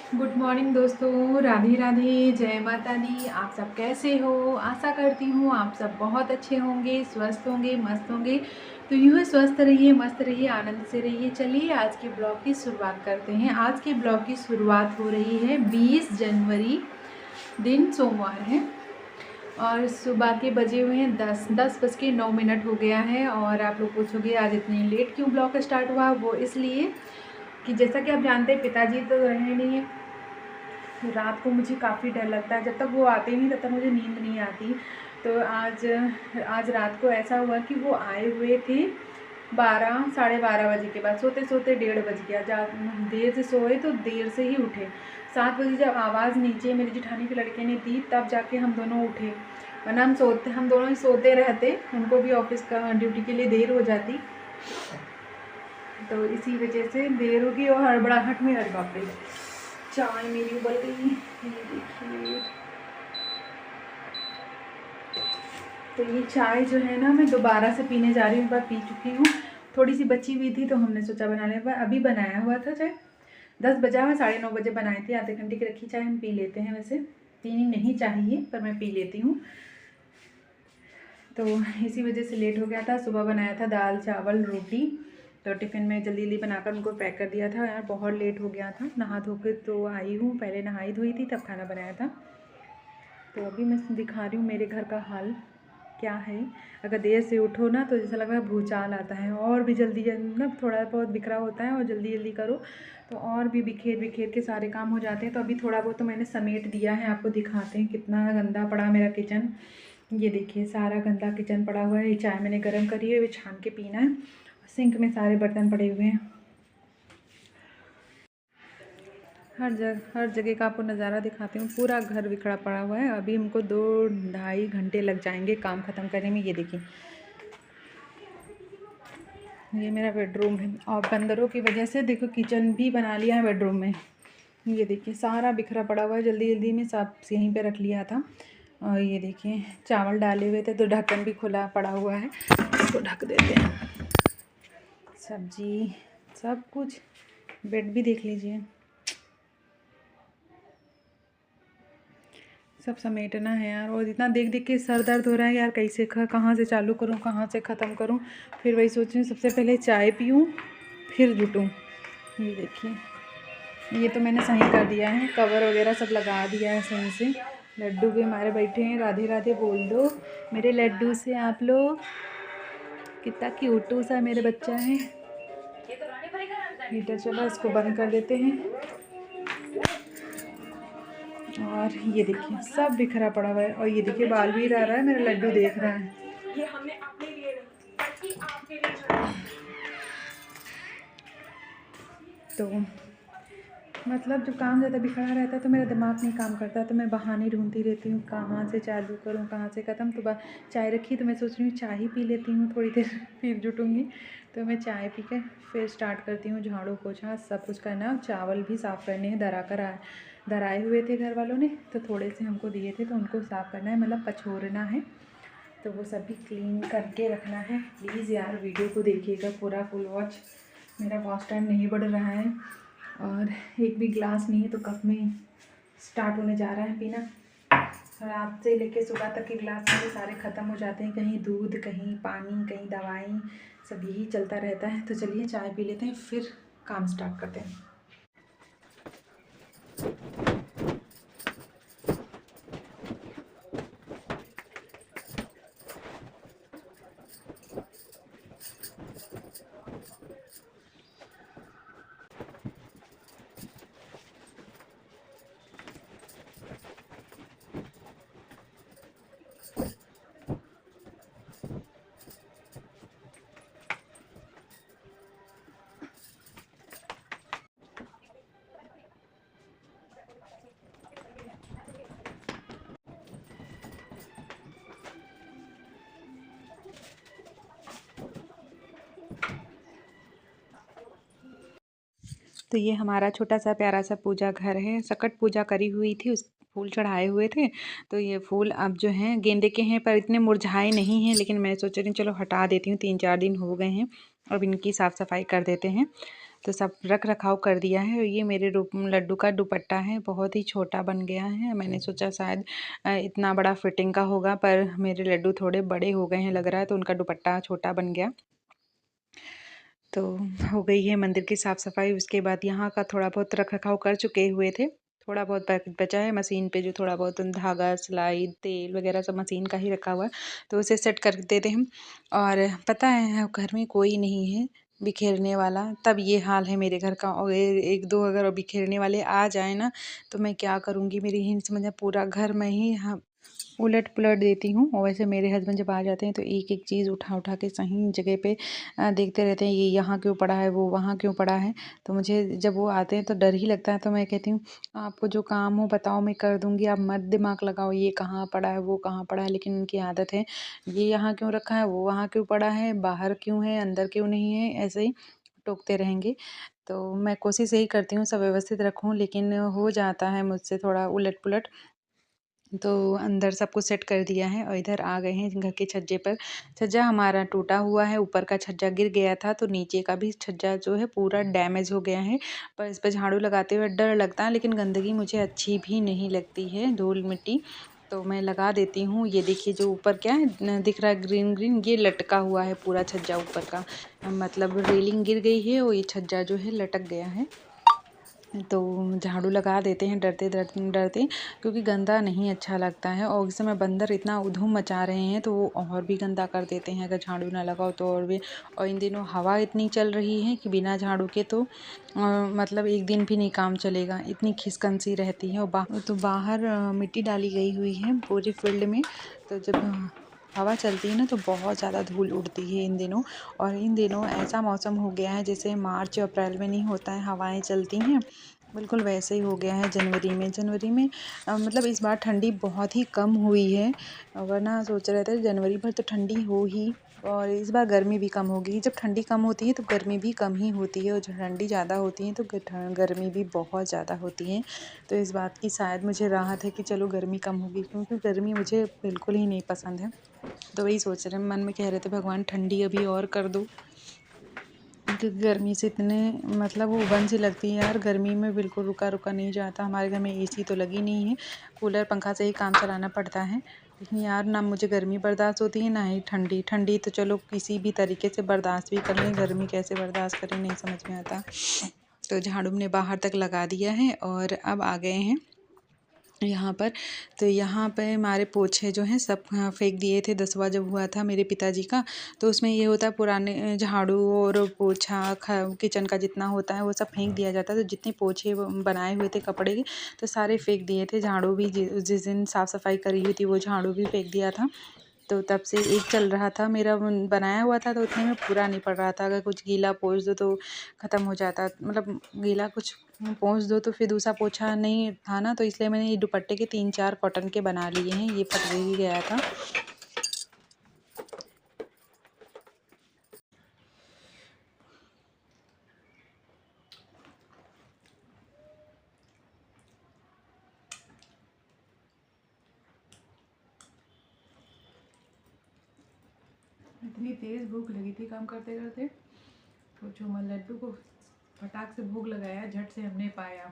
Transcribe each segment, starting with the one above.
Good morning दोस्तों, राधे राधे, जय माता दी। आप सब कैसे हो? आशा करती हूँ आप सब बहुत अच्छे होंगे, स्वस्थ होंगे, मस्त होंगे। तो यूँ ही स्वस्थ रहिए, मस्त रहिए, आनंद से रहिए। चलिए आज के ब्लॉग की शुरुआत करते हैं। आज के ब्लॉग की शुरुआत हो रही है 20 जनवरी, दिन सोमवार है और सुबह के बजे हुए हैं 10:09 हो गया है। और आप लोग पूछोगे आज इतनी लेट क्यों ब्लॉग स्टार्ट हुआ? वो इसलिए कि जैसा कि आप जानते हैं पिताजी तो रहे नहीं है। रात को मुझे काफ़ी डर लगता है, जब तक वो आते नहीं तब तक मुझे नींद नहीं आती। तो आज रात को ऐसा हुआ कि वो आए हुए थे 12 साढ़े 12 बजे के बाद। सोते सोते 1:30 बज गया। देर से सोए तो देर से ही उठे। 7 बजे जब आवाज़ नीचे मेरी जेठानी के लड़के ने दी तब जाके हम दोनों उठे, वरना हम दोनों ही सोते रहते। उनको भी ऑफिस का ड्यूटी के लिए देर हो जाती, तो इसी वजह से देर होगी। और हड़बड़ाहट में अरे बाप रे, चाय मेरी उबल गई, ये देखिए। तो ये चाय जो है ना मैं दोबारा से पीने जा रही हूँ। एक बार पी चुकी हूँ, थोड़ी सी बची हुई थी तो हमने सोचा बना लिया। अभी बनाया हुआ था चाय, 10 बजा हुआ, 9:30 बजे बनाई थी। आधे घंटे की रखी चाय हम पी लेते हैं। वैसे पीनी नहीं चाहिए पर मैं पी लेती हूँ, तो इसी वजह से लेट हो गया था। सुबह बनाया था दाल चावल रोटी, तो टिफ़िन में जल्दी जल्दी बनाकर उनको पैक कर दिया था। यार बहुत लेट हो गया था। नहा धो के तो आई हूँ, पहले नहाई धोई थी तब खाना बनाया था। तो अभी मैं दिखा रही हूँ मेरे घर का हाल क्या है। अगर देर से उठो ना तो जैसा लग रहा है भूचाल आता है, और भी जल्दी मतलब थोड़ा बहुत बिखरा होता है और जल्दी जल्दी करो तो और भी बिखेर बिखेर के सारे काम हो जाते हैं। तो अभी थोड़ा बहुत तो मैंने समेट दिया है, आपको दिखाते हैं कितना गंदा पड़ा मेरा किचन। ये देखिए सारा गंदा किचन पड़ा हुआ है। ये चाय मैंने गर्म करी है, ये छान के पीना है। सिंक में सारे बर्तन पड़े हुए हैं, हर जगह का आपको नज़ारा दिखाती हूँ। पूरा घर बिखरा पड़ा हुआ है। अभी हमको 2-2.5 घंटे लग जाएंगे काम ख़त्म करने में। ये देखिए ये मेरा बेडरूम है, और बंदरों की वजह से देखो किचन भी बना लिया है बेडरूम में। ये देखिए सारा बिखरा पड़ा हुआ है, जल्दी जल्दी में सब यहीं पे रख लिया था। और ये देखिए चावल डाले हुए थे तो ढक्कन भी खुला पड़ा हुआ है, इसको ढक देते हैं। सब्जी सब कुछ, बेड भी देख लीजिए, सब समेटना है यार। और इतना देख देख के सर दर्द हो रहा है यार, कैसे कहाँ से चालू करूँ, कहाँ से ख़त्म करूँ। फिर वही सोच रही हूँ सबसे पहले चाय पीऊँ फिर जुटूँ। ये देखिए ये तो मैंने सही कर दिया है, कवर वगैरह सब लगा दिया है सही से। लड्डू भी हमारे बैठे हैं, राधे राधे बोल दो मेरे लड्डू से आप लोग। कितना क्यूटू सा मेरे बच्चा है। हीटर चलो इसको बंद कर देते हैं। और ये देखिए सब बिखरा पड़ा हुआ है। और ये देखिए बालवीर आ रहा है, मेरा लड्डू देख रहा है। ये हमने अपने लिए नहीं बल्कि आपके लिए। तो मतलब जब काम ज़्यादा बिखरा रहता है तो मेरा दिमाग नहीं काम करता, तो मैं बहाने ढूंढती रहती हूँ कहाँ से चालू करूँ कहाँ से ख़त्म। तो चाय रखी तो मैं सोच रही हूँ चाय ही पी लेती हूँ थोड़ी देर फिर जुटूँगी। तो मैं चाय पी कर फिर स्टार्ट करती हूँ। झाड़ू पोछा सब कुछ करना, चावल भी साफ़ करने हैं। दराए हुए थे घर वालों ने तो थोड़े से हमको दिए थे, तो उनको साफ़ करना है, मतलब पछोरना है। तो वो सभी क्लीन करके रखना है। प्लीज़ यार वीडियो को देखिएगा पूरा फुल वॉच। मेरा वॉच टाइम नहीं बढ़ रहा है और एक भी गिलास नहीं है, तो कप में स्टार्ट होने जा रहा है पीना। रात से लेके सुबह तक के गिलास मेरे सारे ख़त्म हो जाते हैं, कहीं दूध कहीं पानी कहीं दवाई, सब यही चलता रहता है। तो चलिए चाय पी लेते हैं फिर काम स्टार्ट करते हैं। तो ये हमारा छोटा सा प्यारा सा पूजा घर है। सकट पूजा करी हुई थी, उस फूल चढ़ाए हुए थे। तो ये फूल अब जो हैं गेंदे के हैं पर इतने मुरझाए नहीं हैं, लेकिन मैं सोच रही हूँ चलो हटा देती हूँ, 3-4 दिन हो गए हैं, अब इनकी साफ़ सफाई कर देते हैं। तो सब रख रखाव कर दिया है। और ये मेरे लड्डू का दुपट्टा है, बहुत ही छोटा बन गया है। मैंने सोचा शायद इतना बड़ा फिटिंग का होगा, पर मेरे लड्डू थोड़े बड़े हो गए हैं लग रहा है, तो उनका दुपट्टा छोटा बन गया। तो हो गई है मंदिर की साफ़ सफाई। उसके बाद यहाँ का थोड़ा बहुत रख रखाव कर चुके हुए थे, थोड़ा बहुत बचा है मशीन पे, जो थोड़ा बहुत धागा, सिलाई, तेल वगैरह सब मशीन का ही रखा हुआ है, तो उसे सेट कर देते हैं। और पता है घर में कोई नहीं है बिखेरने वाला, तब ये हाल है मेरे घर का। और एक दो अगर बिखेरने वाले आ जाए ना, तो मैं क्या करूँगी, मेरी ही समझ में पूरा घर में ही उलट पुलट देती हूँ। और वैसे मेरे हस्बैंड जब आ जाते हैं तो एक एक चीज़ उठा उठा के सही जगह पे देखते रहते हैं, ये यहाँ क्यों पड़ा है, वो वहाँ क्यों पड़ा है। तो मुझे जब वो आते हैं तो डर ही लगता है। तो मैं कहती हूँ आपको जो काम हो बताओ, मैं कर दूँगी, आप मत दिमाग लगाओ ये कहाँ पड़ा है, वो कहाँ पड़ा है। लेकिन उनकी आदत है, ये यहाँ क्यों रखा है, वो वहाँ क्यों पड़ा है, बाहर क्यों है, अंदर क्यों नहीं है, ऐसे ही टोकते रहेंगे। तो मैं कोशिश यही करती हूँ सब व्यवस्थित रखूँ, लेकिन हो जाता है मुझसे थोड़ा उलट पुलट। तो अंदर सब कुछ सेट कर दिया है और इधर आ गए हैं घर के छज्जे पर। छज्जा हमारा टूटा हुआ है, ऊपर का छज्जा गिर गया था, तो नीचे का भी छज्जा जो है पूरा डैमेज हो गया है। पर इस पर झाड़ू लगाते हुए डर लगता है, लेकिन गंदगी मुझे अच्छी भी नहीं लगती है, धूल मिट्टी, तो मैं लगा देती हूँ। ये देखिए जो ऊपर क्या है दिख रहा है ग्रीन ग्रीन, ये लटका हुआ है पूरा छज्जा ऊपर का, मतलब रेलिंग गिर गई है और ये छज्जा जो है लटक गया है। तो झाड़ू लगा देते हैं डरते डरते डरते, क्योंकि गंदा नहीं अच्छा लगता है। और इस समय बंदर इतना उधूम मचा रहे हैं, तो वो और भी गंदा कर देते हैं अगर झाड़ू ना लगाओ तो। और भी, और इन दिनों हवा इतनी चल रही है कि बिना झाड़ू के तो मतलब एक दिन भी नहीं काम चलेगा, इतनी खिसकन-सी रहती है। और तो बाहर मिट्टी डाली गई हुई है पूरी फील्ड में, तो जब हवा चलती है ना तो बहुत ज़्यादा धूल उड़ती है इन दिनों। और इन दिनों ऐसा मौसम हो गया है जैसे मार्च अप्रैल में नहीं होता है हवाएं चलती हैं, बिल्कुल वैसे ही हो गया है जनवरी में। मतलब इस बार ठंडी बहुत ही कम हुई है, वरना सोच रहे थे जनवरी भर तो ठंडी हो ही। और इस बार गर्मी भी कम होगी, जब ठंडी कम होती है तो गर्मी भी कम ही होती है, और जब ठंडी ज़्यादा होती है तो गर्मी भी बहुत ज़्यादा होती है। तो इस बात की शायद मुझे राहत है कि चलो गर्मी कम होगी, क्योंकि गर्मी मुझे बिल्कुल ही नहीं पसंद है। तो वही सोच रहे मन में कह रहे थे भगवान ठंडी अभी और कर दो, क्योंकि गर्मी से इतने मतलब वो उबन सी लगती है यार, गर्मी में बिल्कुल रुका नहीं जाता। हमारे घर में एसी तो लगी नहीं है, कूलर पंखा से ही काम चलाना पड़ता है। लेकिन यार ना मुझे गर्मी बर्दाश्त होती है ना ही ठंडी। ठंडी तो चलो किसी भी तरीके से बर्दाश्त भी कर लें, गर्मी कैसे बर्दाश्त करें नहीं समझ में आता। तो झाड़ू ने बाहर तक लगा दिया है और अब आ गए हैं यहाँ पर। तो यहाँ पे हमारे पोछे जो हैं सब फेंक दिए थे, 10वां जब हुआ था मेरे पिताजी का, तो उसमें ये होता है पुराने झाड़ू और पोछा किचन का जितना होता है वो सब फेंक दिया जाता है। तो जितने पोछे बनाए हुए थे कपड़े के तो सारे फेंक दिए थे। झाड़ू भी जिस दिन साफ़ सफाई करी हुई थी वो झाड़ू भी फेंक दिया था। तो तब से एक चल रहा था मेरा बनाया हुआ था, तो उतने में पूरा नहीं पड़ रहा था। अगर कुछ गीला पोंछ दो तो ख़त्म हो जाता, मतलब गीला कुछ पोंछ दो तो फिर दूसरा पोछा नहीं था ना, तो इसलिए मैंने ये दुपट्टे के 3-4 कॉटन के बना लिए हैं। ये फट भी गया था। इतनी तेज़ भूख लगी थी काम करते करते, तो जो मैं लड्डू को फटाक से भूख लगाया, झट से हमने पाया।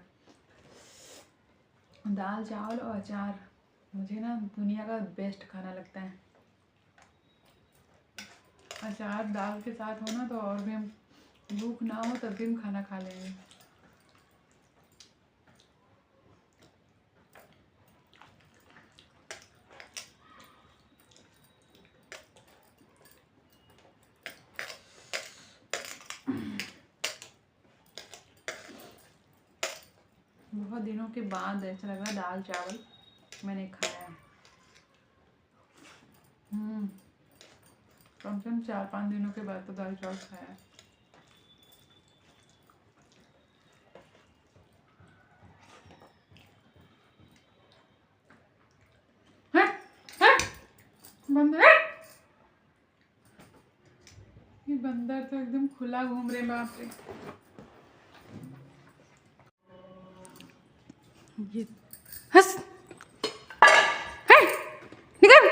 दाल चावल और अचार मुझे ना दुनिया का बेस्ट खाना लगता है। अचार दाल के साथ हो ना तो और भी, हम भूख ना हो तब भी हम खाना खा लेंगे। बहुत दिनों के बाद ऐसा लग रहा दाल चावल मैंने खाया है। कम से कम 4-5 दिनों के बाद तो दाल चावल खाया है। बंदर, ये बंदर तो एकदम खुला घूम रहे, बाप रे। ये हंस, निकल,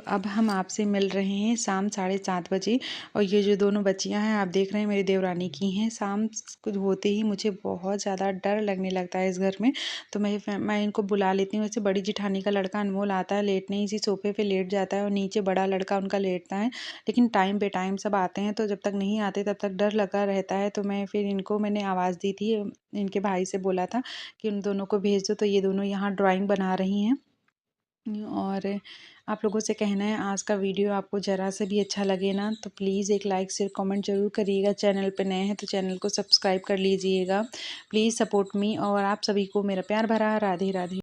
अब हम आपसे मिल रहे हैं शाम 7:30 बजे। और ये जो दोनों बच्चियां हैं आप देख रहे हैं मेरी देवरानी की हैं। शाम कुछ होते ही मुझे बहुत ज़्यादा डर लगने लगता है इस घर में, तो मैं इनको बुला लेती हूँ। वैसे बड़ी जिठानी का लड़का अनमोल आता है, लेटने इसी सोफे पे लेट जाता है और नीचे बड़ा लड़का उनका लेटता है, लेकिन टाइम पे टाइम सब आते हैं। तो जब तक नहीं आते तब तक डर लगा रहता है। तो मैंने आवाज़ दी थी, इनके भाई से बोला था कि उन दोनों को भेज दो। तो ये दोनों यहाँ ड्राइंग बना रही हैं। और आप लोगों से कहना है, आज का वीडियो आपको ज़रा से भी अच्छा लगे ना तो प्लीज़ एक लाइक शेयर कमेंट ज़रूर करिएगा। चैनल पे नए हैं तो चैनल को सब्सक्राइब कर लीजिएगा। Please support me. और आप सभी को मेरा प्यार भरा राधे राधे।